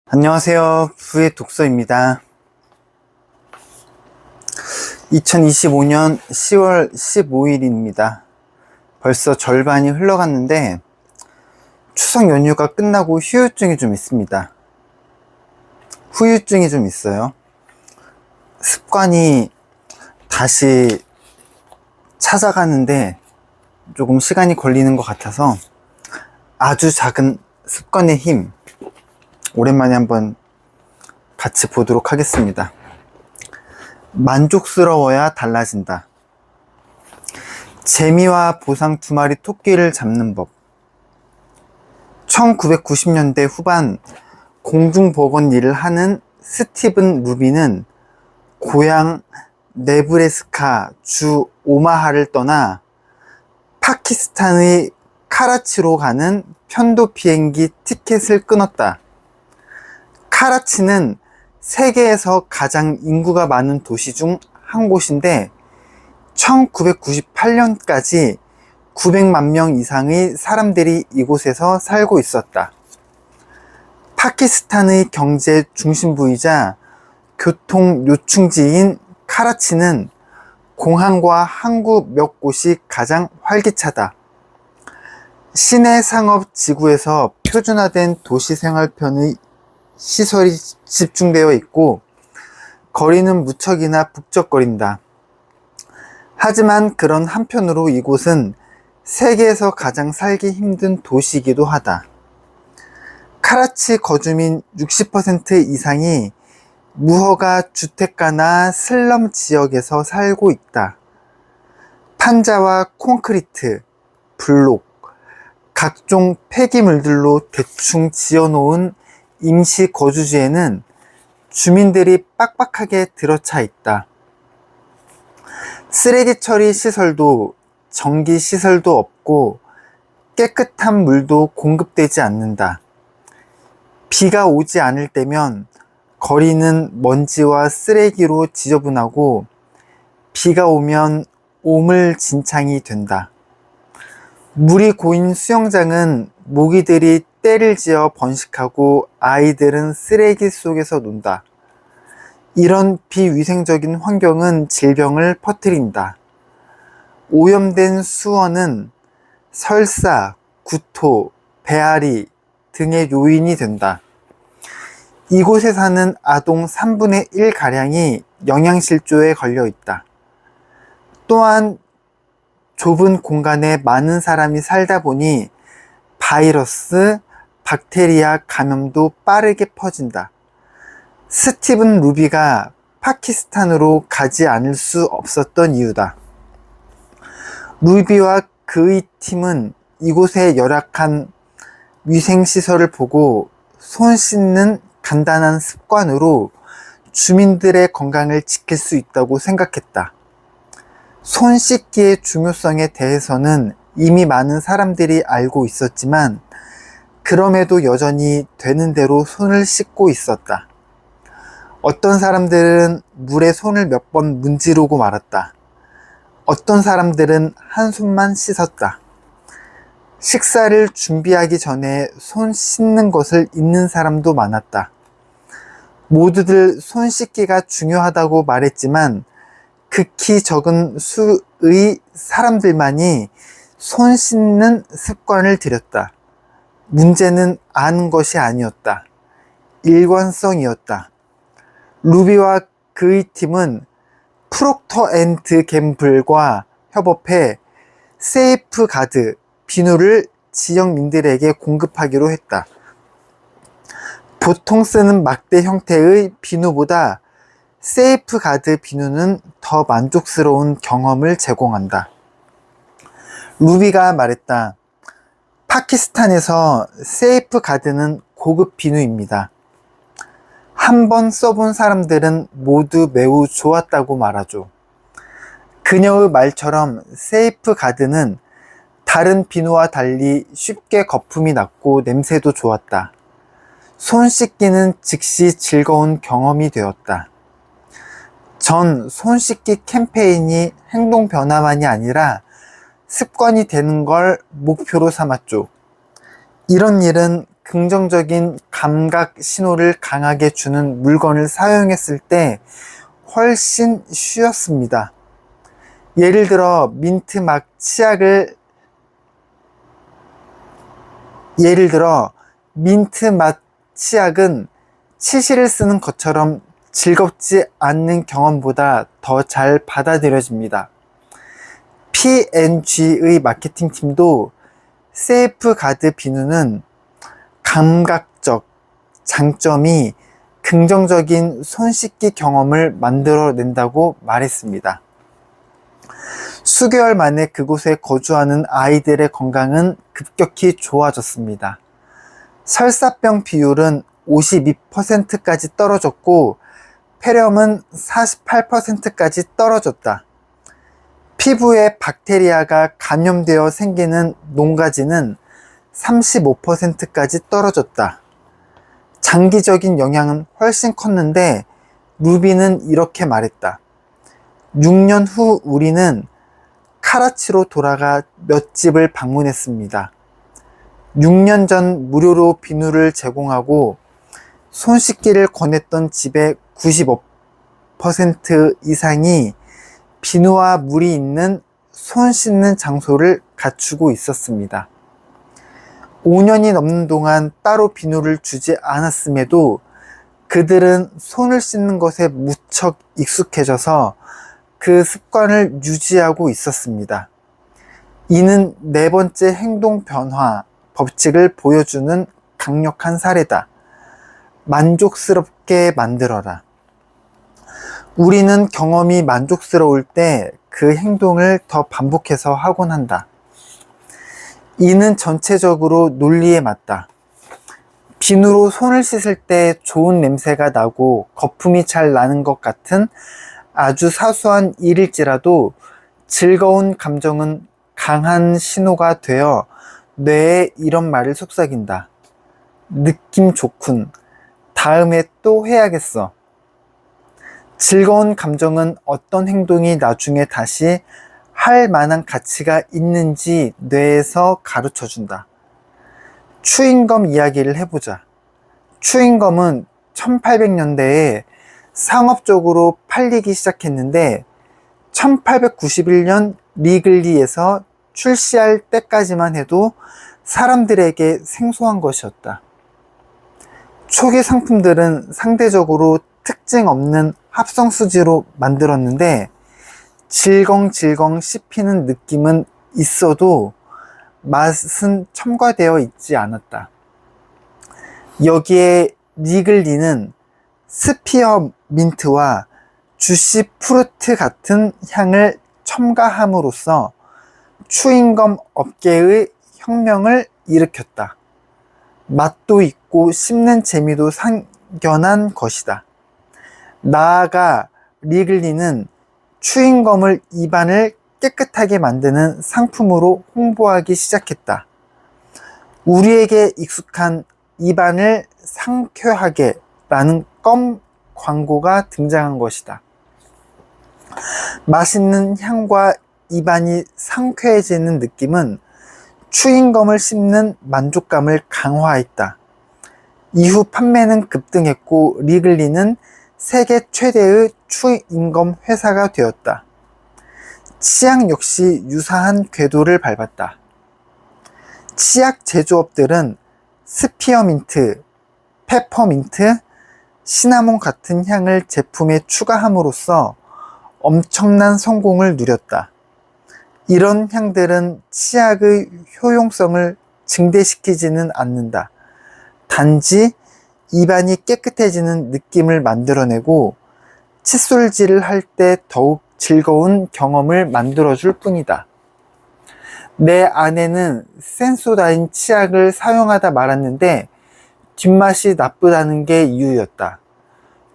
안녕하세요. 부의 독서입니다. 2025년 10월 15일입니다. 벌써 절반이 흘러갔는데 추석 연휴가 끝나고 후유증이 좀 있습니다. 후유증이 좀 있어요. 습관이 다시 찾아가는데 조금 시간이 걸리는 것 같아서 아주 작은 습관의 힘, 오랜만에 한번 같이 보도록 하겠습니다. 만족스러워야 달라진다. 재미와 보상 두 마리 토끼를 잡는 법. 1990년대 후반 공중보건 일을 하는 스티븐 루비는 고향 네브래스카 주 오마하를 떠나 파키스탄의 카라치로 가는 편도 비행기 티켓을 끊었다. 카라치는 세계에서 가장 인구가 많은 도시 중 한 곳인데 1998년까지 900만 명 이상의 사람들이 이곳에서 살고 있었다. 파키스탄의 경제 중심부이자 교통 요충지인 카라치는 공항과 항구 몇 곳이 가장 활기차다. 시내 상업 지구에서 표준화된 도시 생활편의 시설이 집중되어 있고 거리는 무척이나 북적거린다. 하지만 그런 한편으로 이곳은 세계에서 가장 살기 힘든 도시이기도 하다. 카라치 거주민 60% 이상이 무허가 주택가나 슬럼 지역에서 살고 있다. 판자와 콘크리트, 블록, 각종 폐기물들로 대충 지어놓은 임시 거주지에는 주민들이 빡빡하게 들어차 있다. 쓰레기 처리 시설도 전기 시설도 없고 깨끗한 물도 공급되지 않는다. 비가 오지 않을 때면 거리는 먼지와 쓰레기로 지저분하고 비가 오면 오물진창이 된다. 물이 고인 수영장은 모기들이 때를 지어 번식하고 아이들은 쓰레기 속에서 논다. 이런 비위생적인 환경은 질병을 퍼뜨린다. 오염된 수원은 설사, 구토, 배앓이 등의 요인이 된다. 이곳에 사는 아동 3분의 1가량이 영양실조에 걸려 있다. 또한 좁은 공간에 많은 사람이 살다 보니 바이러스, 박테리아 감염도 빠르게 퍼진다. 스티븐 루비가 파키스탄으로 가지 않을 수 없었던 이유다. 루비와 그의 팀은 이곳의 열악한 위생시설을 보고 손 씻는 간단한 습관으로 주민들의 건강을 지킬 수 있다고 생각했다. 손 씻기의 중요성에 대해서는 이미 많은 사람들이 알고 있었지만 그럼에도 여전히 되는 대로 손을 씻고 있었다. 어떤 사람들은 물에 손을 몇 번 문지르고 말았다. 어떤 사람들은 한숨만 씻었다. 식사를 준비하기 전에 손 씻는 것을 잊는 사람도 많았다. 모두들 손 씻기가 중요하다고 말했지만 극히 적은 수의 사람들만이 손 씻는 습관을 들였다. 문제는 아는 것이 아니었다. 일관성이었다. 루비와 그의 팀은 프록터 앤드 갬블과 협업해 세이프 가드 비누를 지역민들에게 공급하기로 했다. 보통 쓰는 막대 형태의 비누보다 세이프 가드 비누는 더 만족스러운 경험을 제공한다. 루비가 말했다. 파키스탄에서 세이프 가드는 고급 비누입니다. 한 번 써본 사람들은 모두 매우 좋았다고 말하죠. 그녀의 말처럼 세이프 가드는 다른 비누와 달리 쉽게 거품이 났고 냄새도 좋았다. 손 씻기는 즉시 즐거운 경험이 되었다. 전 손 씻기 캠페인이 행동 변화만이 아니라 습관이 되는 걸 목표로 삼았죠. 이런 일은 긍정적인 감각 신호를 강하게 주는 물건을 사용했을 때 훨씬 쉬웠습니다. 예를 들어 민트 맛 치약은 치실을 쓰는 것처럼 즐겁지 않는 경험보다 더 잘 받아들여집니다. P&G의 마케팅 팀도 세이프가드 비누는 감각적 장점이 긍정적인 손 씻기 경험을 만들어낸다고 말했습니다. 수개월 만에 그곳에 거주하는 아이들의 건강은 급격히 좋아졌습니다. 설사병 비율은 52%까지 떨어졌고 폐렴은 48%까지 떨어졌다. 피부에 박테리아가 감염되어 생기는 농가지는 35%까지 떨어졌다. 장기적인 영향은 훨씬 컸는데 루비는 이렇게 말했다. 6년 후 우리는 카라치로 돌아가 몇 집을 방문했습니다. 6년 전 무료로 비누를 제공하고 손 씻기를 권했던 집의 95% 이상이 비누와 물이 있는 손 씻는 장소를 갖추고 있었습니다. 5년이 넘는 동안 따로 비누를 주지 않았음에도 그들은 손을 씻는 것에 무척 익숙해져서 그 습관을 유지하고 있었습니다. 이는 네 번째 행동 변화 법칙을 보여주는 강력한 사례다. 만족스럽게 만들어라. 우리는 경험이 만족스러울 때 그 행동을 더 반복해서 하곤 한다. 이는 전체적으로 논리에 맞다. 비누로 손을 씻을 때 좋은 냄새가 나고 거품이 잘 나는 것 같은 아주 사소한 일일지라도 즐거운 감정은 강한 신호가 되어 뇌에 이런 말을 속삭인다. 느낌 좋군. 다음에 또 해야겠어. 즐거운 감정은 어떤 행동이 나중에 다시 할 만한 가치가 있는지 뇌에서 가르쳐 준다. 추잉검 이야기를 해보자. 추잉검은 1800년대에 상업적으로 팔리기 시작했는데 1891년 리글리에서 출시할 때까지만 해도 사람들에게 생소한 것이었다. 초기 상품들은 상대적으로 특징 없는 합성수지로 만들었는데 질겅질겅 씹히는 느낌은 있어도 맛은 첨가되어 있지 않았다. 여기에 리글리는 스피어민트와 주시 프루트 같은 향을 첨가함으로써 추잉검 업계의 혁명을 일으켰다. 맛도 있고 씹는 재미도 상견한 것이다. 나아가 리글리는 추잉검을 입안을 깨끗하게 만드는 상품으로 홍보하기 시작했다. 우리에게 익숙한 입안을 상쾌하게 라는 껌 광고가 등장한 것이다. 맛있는 향과 입안이 상쾌해지는 느낌은 추잉검을 씹는 만족감을 강화했다. 이후 판매는 급등했고 리글리는 세계 최대의 추잉검 회사가 되었다. 치약 역시 유사한 궤도를 밟았다. 치약 제조업들은 스피어민트, 페퍼민트, 시나몬 같은 향을 제품에 추가함으로써 엄청난 성공을 누렸다. 이런 향들은 치약의 효용성을 증대시키지는 않는다. 단지 입안이 깨끗해지는 느낌을 만들어내고 칫솔질을 할 때 더욱 즐거운 경험을 만들어줄 뿐이다. 내 아내는 센소다인 치약을 사용하다 말았는데 뒷맛이 나쁘다는 게 이유였다.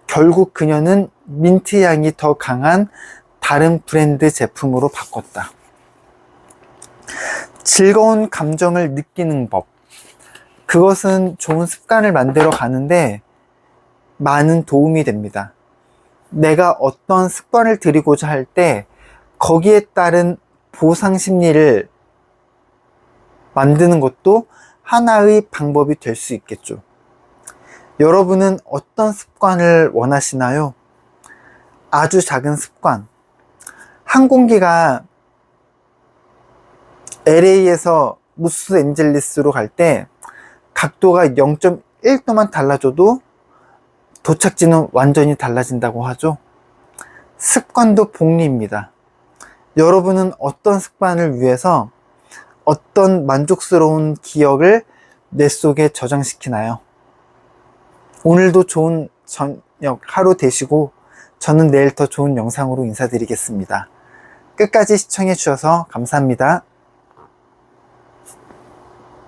결국 그녀는 민트 향이 더 강한 다른 브랜드 제품으로 바꿨다. 즐거운 감정을 느끼는 법. 그것은 좋은 습관을 만들어 가는데 많은 도움이 됩니다. 내가 어떤 습관을 들이고자 할 때 거기에 따른 보상 심리를 만드는 것도 하나의 방법이 될 수 있겠죠. 여러분은 어떤 습관을 원하시나요? 아주 작은 습관. 항공기가 LA에서 로스앤젤레스로 갈 때 각도가 0.1도만 달라져도 도착지는 완전히 달라진다고 하죠. 습관도 복리입니다. 여러분은 어떤 습관을 위해서 어떤 만족스러운 기억을 뇌 속에 저장시키나요? 오늘도 좋은 저녁 하루 되시고 저는 내일 더 좋은 영상으로 인사드리겠습니다. 끝까지 시청해 주셔서 감사합니다.